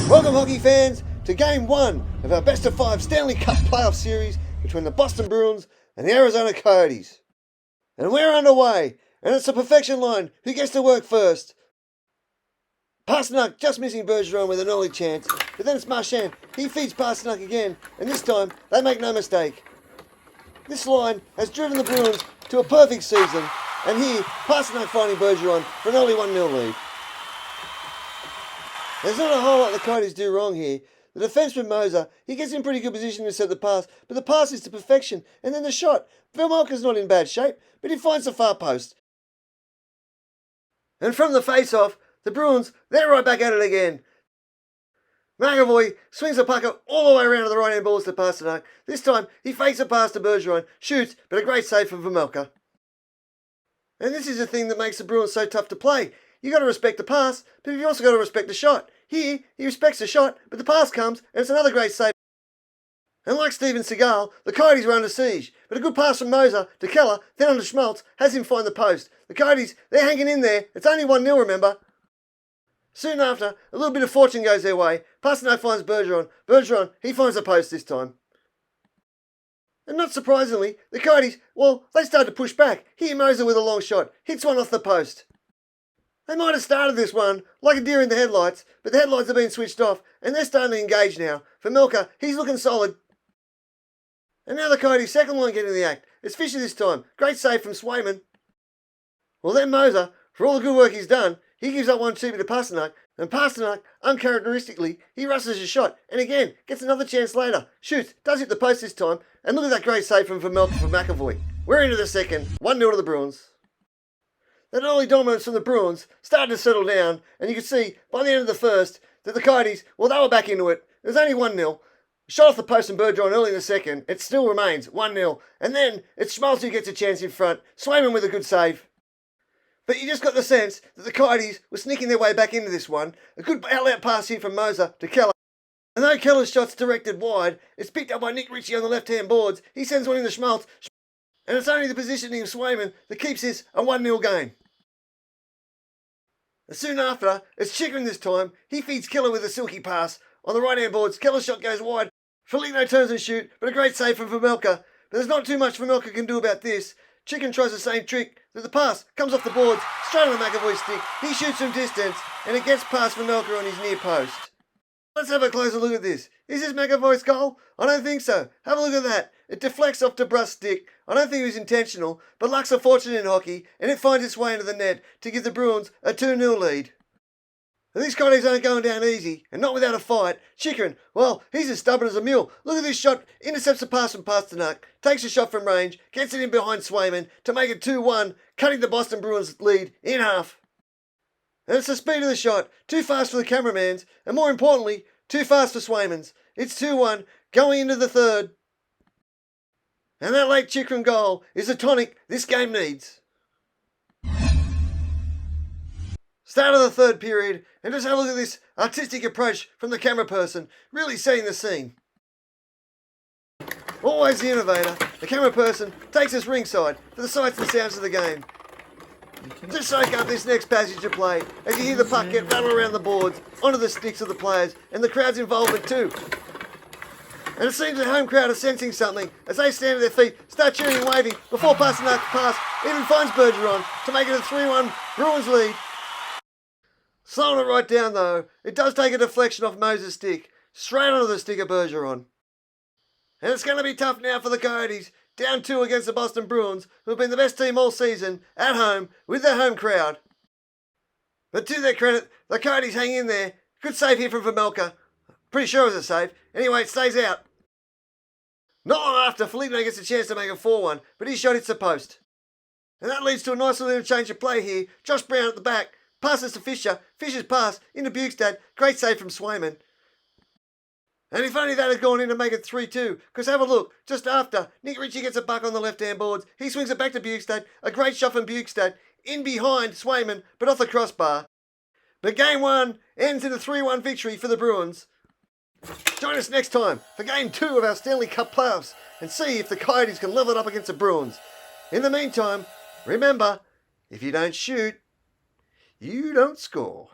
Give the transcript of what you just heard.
Welcome, hockey fans, to Game 1 of our Best of 5 Stanley Cup playoff series between the Boston Bruins and the Arizona Coyotes. And we're underway, and it's a perfection line. Who gets to work first? Pasternak just missing Bergeron with an early chance, but then it's Marchand. He feeds Pasternak again, and this time they make no mistake. This line has driven the Bruins to a perfect season, and here Pasternak finding Bergeron for an early 1-0 lead. There's not a whole lot the Coyotes do wrong here. The defenseman Moser, he gets in pretty good position to set the pass, but the pass is to perfection, and then the shot. Vejmelka's not in bad shape, but he finds the far post. And from the face-off, the Bruins, they're right back at it again. McAvoy swings the puck all the way around to the right-hand balls to Pasternak. This time, he fakes a pass to Bergeron, shoots, but a great save from Vejmelka. And this is the thing that makes the Bruins so tough to play. You got to respect the pass, but you've also got to respect the shot. Here, he respects the shot, but the pass comes, and it's another great save. And like Steven Seagal, the Coyotes were under siege, but a good pass from Moser to Keller, then on to Schmaltz, has him find the post. The Coyotes, they're hanging in there. It's only 1-0, remember. Soon after, a little bit of fortune goes their way. Pasternak finds Bergeron. Bergeron, he finds the post this time. And not surprisingly, the Coyotes, well, they start to push back. Here Moser with a long shot, hits one off the post. They might have started this one like a deer in the headlights, but the headlights have been switched off, and they're starting to engage now. Vejmelka, he's looking solid. And now the Coyotes' second line getting the act. It's Fisher this time. Great save from Swayman. Well then Moser, for all the good work he's done, he gives up one cheapie to Pasternak, and Pasternak, uncharacteristically, he rushes a shot, and again, gets another chance later. Shoots, does hit the post this time, and look at that great save from Vejmelka for McAvoy. We're into the second, 1-0 to the Bruins. That early dominance from the Bruins started to settle down, and you could see by the end of the first that the Coyotes, well, they were back into it. It was only 1-0. Shot off the post and Bergeron early in the second. It still remains 1-0. And then it's Schmaltz who gets a chance in front. Swayman with a good save. But you just got the sense that the Coyotes were sneaking their way back into this one. A good out pass here from Moser to Keller. And though Keller's shot's directed wide, it's picked up by Nick Ritchie on the left-hand boards. He sends one in to Schmaltz. And it's only the positioning of Swayman that keeps this a 1-0 game. And soon after, it's Chikrin this time. He feeds Keller with a silky pass. On the right-hand boards, Keller's shot goes wide. Foligno turns and shoots, but a great save from Vejmelka. But there's not too much Vejmelka can do about this. Chikrin tries the same trick. The pass comes off the boards, straight on the McAvoy stick. He shoots from distance, and it gets past Vejmelka on his near post. Let's have a closer look at this. Is this McAvoy's goal? I don't think so. Have a look at that. It deflects off DeBrusk's stick. I don't think it was intentional, but luck's a fortune in hockey, and it finds its way into the net to give the Bruins a 2-0 lead. And these Coyotes aren't going down easy, and not without a fight. Chikrin, well, he's as stubborn as a mule. Look at this shot, intercepts a pass from Pasternak, takes a shot from range, gets it in behind Swayman to make it 2-1, cutting the Boston Bruins lead in half. And it's the speed of the shot, too fast for the cameramans, and more importantly, too fast for Swayman's. It's 2-1, going into the third. And that late Chikrin goal is the tonic this game needs. Start of the third period, and just have a look at this artistic approach from the camera person, really setting the scene. Always the innovator, the camera person takes us ringside for the sights and sounds of the game. Just soak up this next passage of play as you hear the puck get rattled around the boards, onto the sticks of the players, and the crowd's involvement too. And it seems the home crowd are sensing something as they stand at their feet, start cheering and waving before Pasternak's pass even finds Bergeron to make it a 3-1 Bruins lead. Slowing it right down though, it does take a deflection off Moser's stick, straight onto the stick of Bergeron. And it's going to be tough now for the Coyotes, down 2 against the Boston Bruins, who have been the best team all season, at home, with their home crowd. But to their credit, the Coyotes hang in there. Good save here from Vejmelka. Pretty sure it was a save. Anyway, it stays out. Not long after, Foligno gets a chance to make a 4-1, but his shot hits the post. And that leads to a nice little interchange of play here. Josh Brown at the back, passes to Fisher, Fisher's pass into Bukestad, great save from Swayman. And if only that had gone in to make it 3-2, because have a look, just after, Nick Ritchie gets a buck on the left-hand boards, he swings it back to Bukestad, a great shot from Bukestad, in behind Swayman, but off the crossbar. But Game 1 ends in a 3-1 victory for the Bruins. Join us next time for Game 2 of our Stanley Cup playoffs and see if the Coyotes can level it up against the Bruins. In the meantime, remember, if you don't shoot, you don't score.